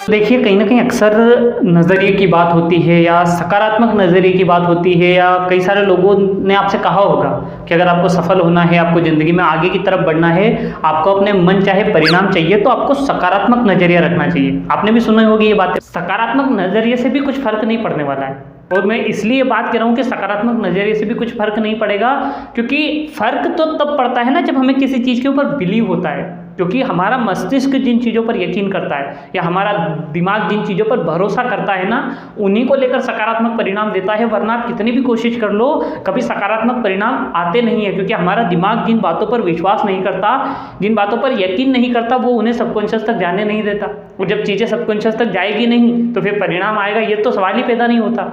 देखिए, कहीं न कहीं अक्सर नज़रिए की बात होती है या सकारात्मक नज़रिए की बात होती है, या कई सारे लोगों ने आपसे कहा होगा कि अगर आपको सफल होना है, आपको ज़िंदगी में आगे की तरफ बढ़ना है, आपको अपने मन चाहे परिणाम चाहिए, तो आपको सकारात्मक नज़रिया रखना चाहिए। आपने भी सुनी होगी ये बातें। सकारात्मक नज़रिए से भी कुछ फ़र्क नहीं पड़ने वाला है, और मैं इसलिए बात कर रहा हूँ कि सकारात्मक नज़रिए से भी कुछ फ़र्क नहीं पड़ेगा, क्योंकि फ़र्क तो तब पड़ता है ना जब हमें किसी चीज़ के ऊपर बिलीव होता है। क्योंकि हमारा मस्तिष्क जिन चीज़ों पर यकीन करता है या हमारा दिमाग जिन चीज़ों पर भरोसा करता है ना, उन्हीं को लेकर सकारात्मक परिणाम देता है। वरना आप कितनी भी कोशिश कर लो, कभी सकारात्मक परिणाम आते नहीं है, क्योंकि हमारा दिमाग जिन बातों पर विश्वास नहीं करता, जिन बातों पर यकीन नहीं करता, वो उन्हें सबकॉन्शियस तक जाने नहीं देता। और जब चीज़ें सबकॉन्शियस तक जाएगी नहीं तो फिर परिणाम आएगा, ये तो सवाल ही पैदा नहीं होता।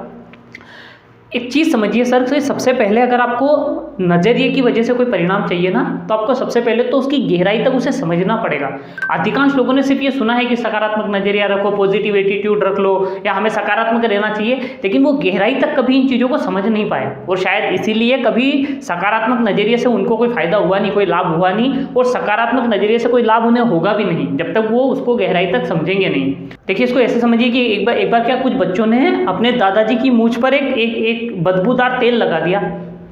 एक चीज़ समझिए सर, कि सबसे पहले अगर आपको नज़रिए की वजह से कोई परिणाम चाहिए ना, तो आपको सबसे पहले तो उसकी गहराई तक उसे समझना पड़ेगा। अधिकांश लोगों ने सिर्फ ये सुना है कि सकारात्मक नज़रिया रखो, पॉजिटिव एटीट्यूड रख लो, या हमें सकारात्मक रहना चाहिए, लेकिन वो गहराई तक कभी इन चीज़ों को समझ नहीं पाए, और शायद इसीलिए कभी सकारात्मक नज़रिए से उनको कोई फ़ायदा हुआ नहीं, कोई लाभ हुआ नहीं, और सकारात्मक नज़रिए से कोई लाभ उन्हें होगा भी नहीं जब तक वो उसको गहराई तक समझेंगे नहीं। देखिए, इसको ऐसे समझिए कि एक बार क्या, कुछ बच्चों ने अपने दादाजी की मूंछ पर एक बदबूदार तेल लगा दिया।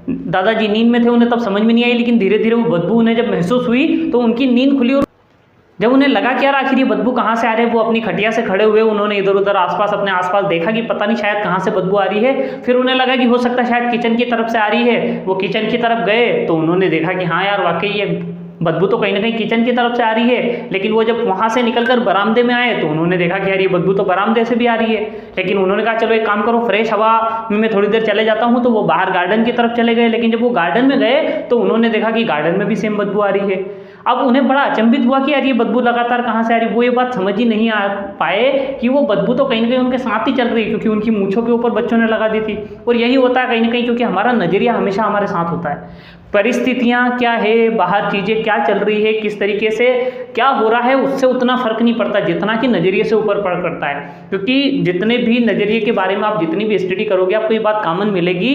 दादाजी नींद में थे, उन्हें तब समझ में नहीं आई, लेकिन धीरे धीरे वो बदबू उन्हें जब महसूस हुई तो उनकी नींद खुली, और जब उन्हें लगा कि यार आखिर ये बदबू कहाँ से आ रही है, वो अपनी खटिया से खड़े हुए, उन्होंने इधर उधर आसपास अपने आसपास देखा कि पता नहीं शायद कहाँ से बदबू आ रही है। फिर उन्हें लगा कि हो सकता है शायद किचन की तरफ से आ रही है। वो किचन की तरफ गए तो उन्होंने देखा कि हाँ यार, वाकई ये बदबू तो कहीं ना कहीं किचन की तरफ से आ रही है। लेकिन वो जब वहाँ से निकलकर बरामदे में आए तो उन्होंने देखा कि यार ये बदबू तो बरामदे से भी आ रही है। लेकिन उन्होंने कहा चलो एक काम करो, फ्रेश हवा में मैं थोड़ी देर चले जाता हूँ, तो वो बाहर गार्डन की तरफ चले गए। लेकिन जब वो गार्डन में गए तो उन्होंने देखा कि गार्डन में भी सेम बदबू आ रही है। अब उन्हें बड़ा अचंभित हुआ कि यार ये बदबू लगातार कहाँ से आ रही है। वो ये बात समझ ही नहीं आ पाए कि वो बदबू तो कहीं ना कहीं उनके साथ ही चल रही है, क्योंकि उनकी मूंछों के ऊपर बच्चों ने लगा दी थी। और यही होता है कहीं ना कहीं, क्योंकि हमारा नज़रिया हमेशा हमारे साथ होता है। परिस्थितियाँ क्या है, बाहर चीज़ें क्या चल रही है, किस तरीके से क्या हो रहा है, उससे उतना फ़र्क नहीं पड़ता जितना कि नज़रिए से ऊपर पड़ करता है। क्योंकि जितने भी नज़रिए के बारे में आप जितनी भी स्टडी करोगे, आपको ये बात कॉमन मिलेगी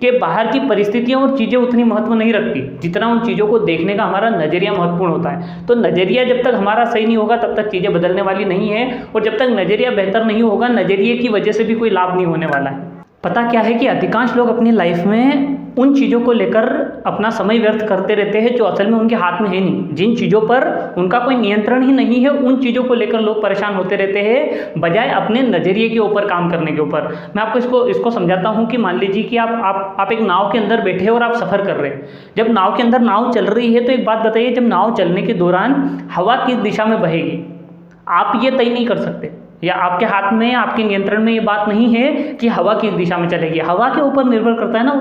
कि बाहर की परिस्थितियाँ और चीज़ें उतनी महत्व नहीं रखती जितना उन चीज़ों को देखने का हमारा नज़रिया महत्वपूर्ण होता है। तो नज़रिया जब तक हमारा सही नहीं होगा तब तक चीज़ें बदलने वाली नहीं है, और जब तक नज़रिया बेहतर नहीं होगा, नज़रिए की वजह से भी कोई लाभ नहीं होने वाला है। पता क्या है कि अधिकांश लोग अपनी लाइफ में उन चीज़ों को लेकर अपना समय व्यर्थ करते रहते हैं जो असल में उनके हाथ में है नहीं। जिन चीज़ों पर उनका कोई नियंत्रण ही नहीं है, उन चीज़ों को लेकर लोग परेशान होते रहते हैं, बजाय अपने नज़रिए के ऊपर काम करने के ऊपर। मैं आपको इसको समझाता हूँ कि मान लीजिए कि आप एक नाव के अंदर बैठे और आप सफ़र कर रहे हैं। जब नाव के अंदर नाव चल रही है तो एक बात बताइए, जब नाव चलने के दौरान हवा किस दिशा में बहेगी आप ये तय नहीं कर सकते, या आपके हाथ में, आपके नियंत्रण में ये बात नहीं है कि हवा किस दिशा में चलेगी। हवा के ऊपर निर्भर करता है ना,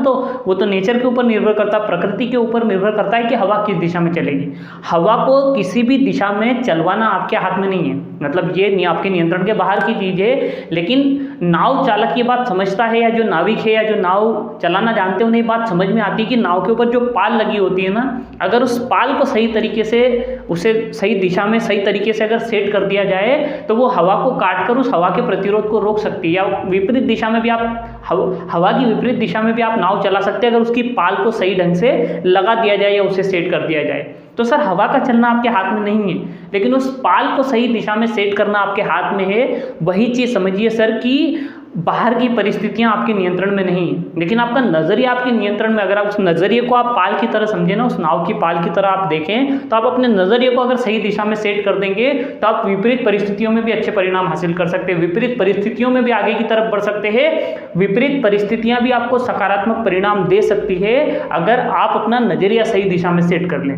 वो तो नेचर के ऊपर निर्भर करता है, प्रकृति के ऊपर निर्भर करता है कि हवा किस दिशा में चलेगी। हवा को किसी भी दिशा में चलवाना आपके हाथ में नहीं है, मतलब ये आपके नियंत्रण के बाहर की चीज़ है। लेकिन नाव चालक ये बात समझता है, या जो नाविक है या जो नाव चलाना जानते हैं उन्हें ये बात समझ में आती है कि नाव के ऊपर जो पाल लगी होती है ना, अगर उस पाल को सही तरीके से, उसे सही दिशा में सही तरीके से अगर सेट कर दिया जाए तो वो हवा को काटकर उस हवा के प्रतिरोध को रोक सकती है। या विपरीत दिशा में भी आप हवा की विपरीत दिशा में भी आप नाव चला सकते हैं अगर उसकी पाल को सही ढंग से लगा दिया जाए या उसे सेट कर दिया जाए। तो सर, हवा का चलना आपके हाथ में नहीं है, लेकिन उस पाल को सही दिशा में सेट करना आपके हाथ में है। वही चीज़ समझिए सर कि बाहर की परिस्थितियां आपके नियंत्रण में नहीं है, लेकिन आपका नज़रिया आपके नियंत्रण में। अगर आप उस नज़रिए को आप पाल की तरह समझें ना, उस नाव की पाल की तरह आप देखें, तो आप अपने नज़रिए को अगर सही दिशा में सेट कर देंगे तो आप विपरीत परिस्थितियों में भी अच्छे परिणाम हासिल कर सकते हैं, विपरीत परिस्थितियों में भी आगे की तरफ बढ़ सकते हैं। विपरीत परिस्थितियां भी आपको सकारात्मक परिणाम दे सकती है अगर आप अपना नज़रिया सही दिशा में सेट कर लें।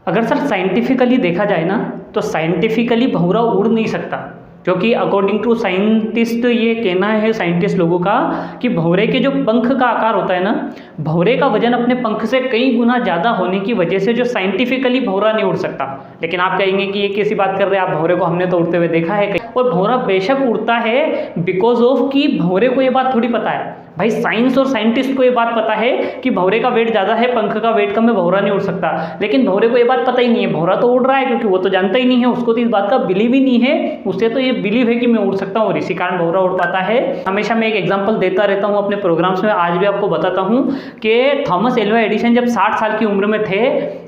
अगर सर साइंटिफिकली देखा जाए ना, तो साइंटिफिकली भंवरा उड़ नहीं सकता, क्योंकि अकॉर्डिंग टू साइंटिस्ट ये कहना है साइंटिस्ट लोगों का कि भंवरे के जो पंख का आकार होता है ना, भंवरे का वजन अपने पंख से कई गुना ज़्यादा होने की वजह से जो साइंटिफिकली भंवरा नहीं उड़ सकता। लेकिन आप कहेंगे कि ये कैसी बात कर रहे हैं आप, भंवरे को हमने तो उड़ते हुए देखा है। और भंवरा बेशक उड़ता है बिकॉज ऑफ कि भंवरे को ये बात थोड़ी पता है भाई, साइंस और साइंटिस्ट को ये बात पता है कि भंवरे का वेट ज़्यादा है, पंख का वेट कम है, भंवरा नहीं उड़ सकता। लेकिन भंवरे को ये बात पता ही नहीं है, भंवरा तो उड़ रहा है, क्योंकि वो तो जानता ही नहीं है, उसको तो इस बात का बिलीव ही नहीं है। उससे तो ये बिलीव है कि मैं उड़ सकता हूँ, और इसी कारण भंवरा उड़ पाता है। हमेशा मैं एक एग्जाम्पल देता रहता हूँ अपने प्रोग्राम्स में, आज भी आपको बताता हूँ कि थॉमस एल्वा एडिसन जब 60 साल की उम्र में थे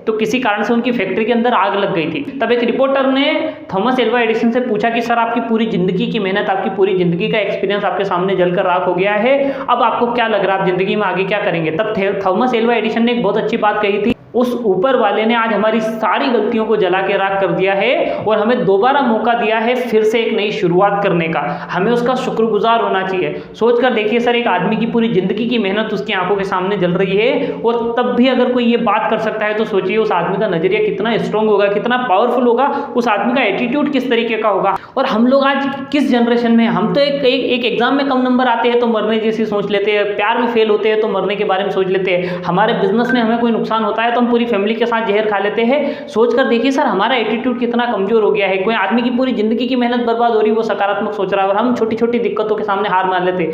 तो किसी कारण से उनकी फैक्ट्री के अंदर आग लग गई थी। तब एक रिपोर्टर ने थॉमस एल्वा एडिसन से पूछा कि सर, आपकी पूरी ज़िंदगी की मेहनत, आपकी पूरी ज़िंदगी का एक्सपीरियंस आपके सामने जलकर राख हो गया है, अब आपको क्या लग रहा है, आप ज़िंदगी में आगे क्या करेंगे? तब थॉमस एल्वा एडिसन ने एक बहुत अच्छी बात कही थी, उस ऊपर वाले ने आज हमारी सारी गलतियों को जला के राख कर दिया है और हमें दोबारा मौका दिया है फिर से एक नई शुरुआत करने का। हमें उसका शुक्रगुजार होना चाहिए। सोचकर देखिए सर, एक आदमी की पूरी ज़िंदगी की मेहनत उसकी आंखों के सामने जल रही है और तब भी अगर कोई ये बात कर सकता है तो सोचिए उस आदमी का नज़रिया कितना स्ट्रॉन्ग होगा, कितना पावरफुल होगा, उस आदमी का एटीट्यूड किस तरीके का होगा। और हम लोग आज किस जनरेशन में, हम तो एक एग्जाम में कम नंबर आते हैं तो मरने जैसी सोच लेते हैं, प्यार में फेल होते हैं तो मरने के बारे में सोच लेते हैं, हमारे बिजनेस में हमें कोई नुकसान होता है तो हम पूरी फैमिली के साथ जहर खा लेते हैं। सोचकर देखिए सर, हमारा एटीट्यूड कितना कमजोर हो गया है। कोई आदमी की पूरी जिंदगी की मेहनत बर्बाद हो रही है, वो सकारात्मक सोच रहा है और हम छोटी छोटी दिक्कतों के सामने हार मान लेते हैं।